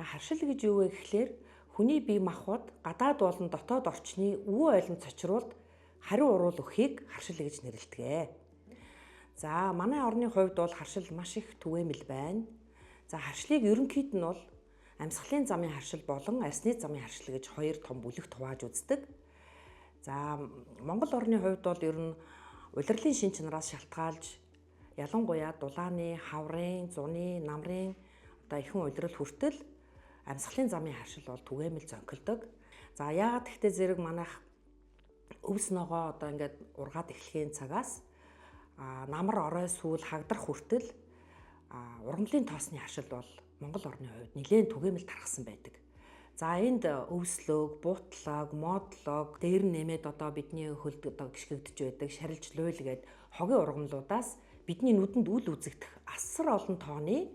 Харшил гэж юу вэ гэхлээр хүний бие махбод гадаад болон дотоод орчны өвөө ойлон цочруулд хариу урвал өгөхийг харшил гэж нэрлэдэг. За манай орны хувьд бол харшил маш их түгээмэл байна. За харшлыг ерөнхийд нь бол амьсгалын замын харшил болон арсны замын харшил гэж хоёр том бүлэгт хувааж үздэг. За Монгол орны хувьд бол ер нь улирлын шин чанараас шалтгаалж ялангуяа дулааны, хаврын, зуны, намрын ихэнх улирал хүртэл амьсгалын замын харшил бол түгээмэл зонхилдог. За яагаад гэхдээ зэрэг манайх өвс ногоо ингээд ургаад эхлэхийн цагаас намар орой сүүл хагдрах хүртэл ургамлын тоосны харшил бол Монгол орны хувьд нэлээд түгээмэл тархсан байдаг. За энд өвслөг, буутлаг, модлог, дээр нэмээд бидний хөлд гიშгэгдэж байдаг шарилж луйл гээд хогийн ургамлуудаас бидний нүдэнд үл үзэгдэх асар олон тооны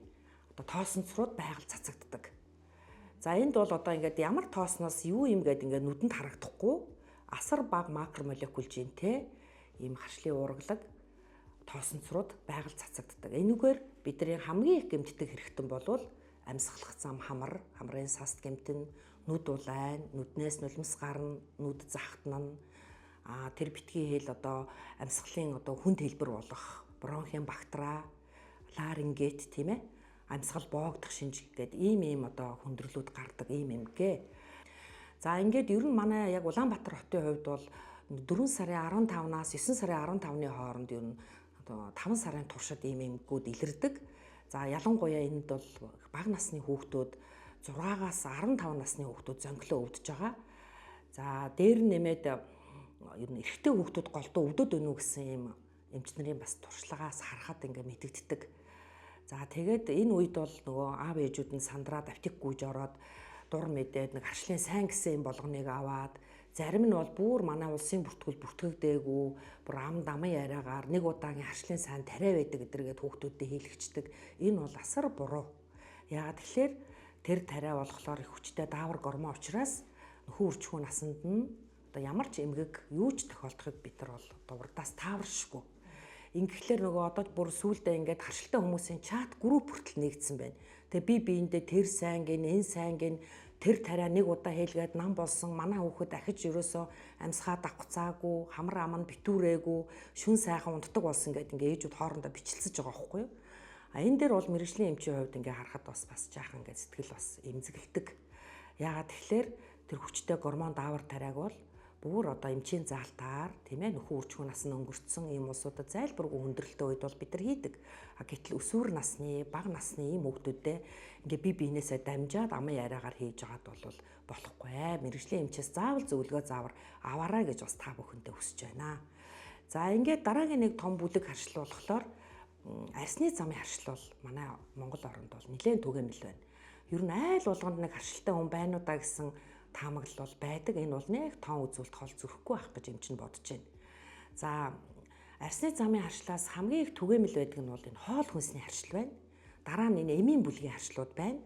тоосонцрууд байгаль цацагддаг. За энд бол ингээд ямар тоосноос юу юм гээд ингээд нүдэнд харагдахгүй асар бага макромолекул жинтэй ийм харшлын уургалаг тоосонцрууд байгаль цацагддаг. Энэгээр бидний хамгийн их гэмтдэг хэрэгтэн болвол амьсгалах зам хамар, хамрын саст гэмтэн, нүд улайн, нүднээс нулимс гарна, нүд захтна. Тэр битгий хэл амьсгалын хүнд хэлбэр болох бронхын бактера, ларингит тийм ээ. Амьсгал боогдох шинж гэдэг ийм хүндрэлүүд гардаг ийм гээ. За ингээд ер нь манай яг Улаанбаатар хотын хувьд бол 4 сарын 15-наас 9 сарын 15-ны хооронд ер нь 5 сарын туршид ийм эмгүүд илэрдэг. За ялангуяа энд бол бага насны хүүхдүүд 6-аас 15 насны хүүхдүүд зонхлоо өвдөж байгаа. За дээр нэмээд ер нь эрэгтэй хүүхдүүд голдуу өвдөд өнүү гэсэн ийм эмч нарын бас туршлагаас харахад ингээ мэдэгддэг. За тэгээд энэ үед бол нөгөө аав ээжүүд нь сандраад аптек гүйж ороод дур мэдээд харшлын сайн гэсэн юм болгоныг аваад зарим нь бол бүр манай улсын бүртгүүл бүртгэгдээгүй бүр ам дамын яриагаар нэг удаагийн харшлын сайн тариа байдаг гэдэргээд хүүхдүүдэд хийлгчдэг. Энэ бол асар буруу. Яагаад тэгэхээр тэр тариа болохоор их хүчтэй даавар гормон учраас нөхөн үржихүүн насанд нь ямар ч эмгэг юу ч тохиолдохыг бид нар бол урдаас тааваршгүй. Ингэхлээр нөгөө бүр сүүлдээ ингээд харшилтай хүмүүсийн чат групп хүртэл нэгдсэн байна. Тэгээ би биендээ тэр сайн гин, энэ сайн гин, тэр тариа нэг удаа хэлгээд нам болсон манай хүүхэд ахиж ерөөсөө амьсгаа давхцаагүй, хамар аман битүүрээгүй, шүн сайхан унтдаг болсон гэдэг ингээд ээжүүд хоорондоо бичлэлцэж байгаа байхгүй юу? Энэ дээр бол мэрэгжлийн эмчийн хувьд ингээд харахад бас жаахан ингээд сэтгэл бас эмзэгэлдэг. Яагаад тэгэхээр тэр хүчтэй гормон даавар тариаг бол бүр эмчийн заалтаар тийм ээ нөхөн үржихүүн нас нь өнгөрцсөн ийм улсуудад зайлбаргүй хүндрэлтэй үед бол бид нар хийдэг. Гэтэл өсвөр насны, бага насны ийм хүүхдүүдэд ингээ бие биенээсээ дамжаад амын яриагаар хийж байгаад бол болохгүй. Мэргэжлийн эмчээс заавал зөвлөгөө заавар аваарай гэж бас та бүхэндээ хүсэж байна. За ингээд дараагийн нэг том бүлэг харшил болохоор арсны замын харшил бол манай Монгол оронд бол нэлээд түгээмэл байна. Ер нь айл болгонд нэг харшилтай хүн байна уу да гэсэн таамаглал бол байдаг. Энэ бол нэг тоон үзүүлэлт хол зөрөхгүй байх гэж эмч нь бодож байна. За арсны замын харшлаас хамгийн их түгээмэл байдаг нь бол энэ хоол хүнсний харшил байна. Дараа нь энэ эмийн бүлгийн харшлууд байна.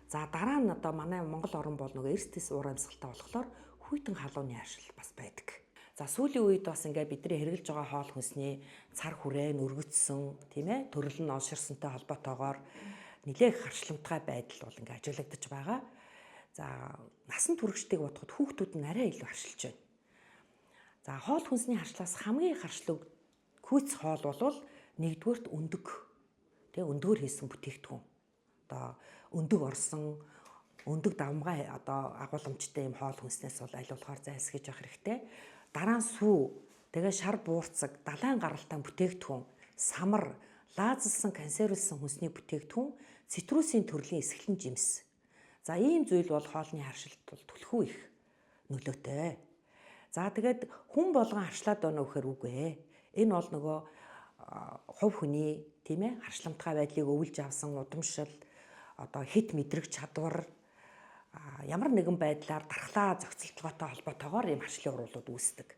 За дараа нь манай Монгол орн бол нөгөө эрсдэс уур амьсгалтай болохоор хүйтэн халууны харшил бас байдаг. За сүүлийн үед бас ингээд бидний хэрэглэж байгаа хоол хүнсний цар хүрээ өргөцсөн тийм ээ төрөл нь олширсантай холбоотойгоор нэлээх харшламтгай байдал бол ингээд ажиглагдаж байгаа. За насан туршидтыг бодоход хүүхдүүд нь арай илүү харшилж байна. За хоол хүнсний харшлаас хамгийн харшлаг хүйц хоол бол нэгдүгээрт өндөг. Тэгээ өндгөр хийсэн бүтээгдэхүүн. Өндөг орсон, өндөг давмгай агуулмжтай юм хоол хүнснээс бол аль болохоор зайлсхийж явах хэрэгтэй. Дараа нь сүү, тэгээ шар буурцаг, далайн гаралтай бүтээгдэхүүн, самар, лаазалсан консервлсан хүнсний бүтээгдэхүүн, цитрусийн төрлийн эсгэлэн жимс. За ийм зүйл бол хоолны харшилт бол түлхүү их нөлөөтэй. За тэгээд хүн болгон харшлаад байна гэхээр үгүй. Энэ бол нөгөө хувь хүний тийм ээ харшламтгай байдлыг өвлж авсан удамшил, хит мэдрэг чадвар ямар нэгэн байдлаар дархлаа зохицолтгоотой холбоотойгоор ийм харшлын урвалууд үүсдэг.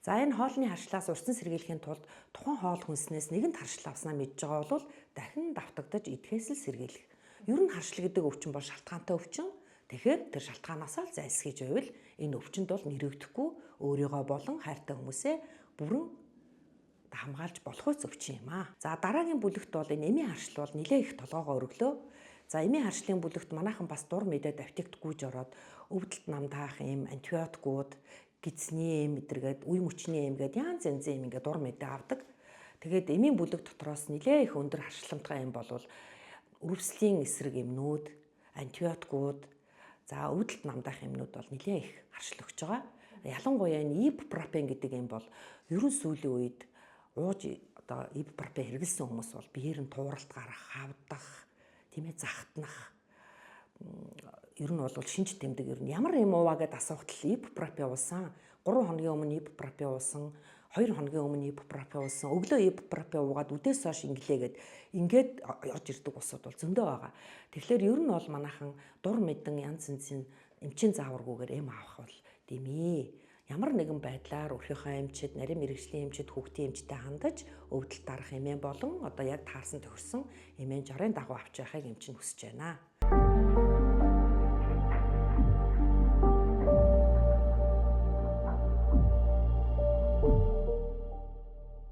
За энэ хоолны харшлаас урьдчилан сэргийлэхийн тулд тухайн хоол хүнснээс нэгэнт харшил авснаа мэдж байгаа бол дахин давтагдаж идэхээс л сэргийлэх. Ер нь харшил гэдэг өвчин бол шалтгаантай өвчин. Тэгэхээр тэр шалтгаанаас л зайлсхийж байвал энэ өвчнөд бол нэрвэгдэхгүй өөрийгөө болон хайртай хүмүүсээ бүрэн хамгаалж болох үс өвчин юм аа. За дараагийн бүлэгт бол энэ эмийн харшил бол нэлээд их толгоогоо өргөлөө. За эмийн харшлын бүлэгт манайхан бас дур мэдээ давтагт гүйж ороод өвдөлт намдаах юм, антибиотикууд, гидсний эм мэдэргээд, үе мөчний эм гээд янз янзын эм ингээд дур мэдээ авдаг. Тэгээд эмийн бүлэг дотроос нэлээ их өндөр харшламтгай эм болвол үрвслийн эсрэг эмнүүд, антибиотикууд, за өвдөлт намдаах эмнүүд бол нэлээ их харшил өгч байгаа. Ялангуяа энэ ибупропен гэдэг эм бол ерөн сүүлийн үед ууж одоо ибупропен хэрэглэсэн хүмүүс бол биеэр нь тууралт гарах, хавдах, тийм ээ захтнах. Ер нь бол шинж тэмдэг ер нь ямар юм уугаа гэдээ асуухад л ибупропен уусан, 3 хоногийн өмнө ибупропен уусан, 2 хоногийн өмнө ибупропен уусан, өглөө ибупропен уугаад үдээс хойш инглээгээд ингээд орж ирдэг усуд бол зөндөө байгаа. Тэгэхээр ер нь бол манайхан дур мэдэн янз янзын эмчийн зааваргүйгээр эм авах бол дэмий. Ямар нэгэн байдлаар өөрийнхөө эмчид, нарийн мэрэгжлийн эмчид, хүүхдийн эмчтэй хандаж өвдөлт дарах эмээ болон одоо яг таарсан тохирсон эмээ жорын дагуу авч байхыг эмч нь хүсэж байна.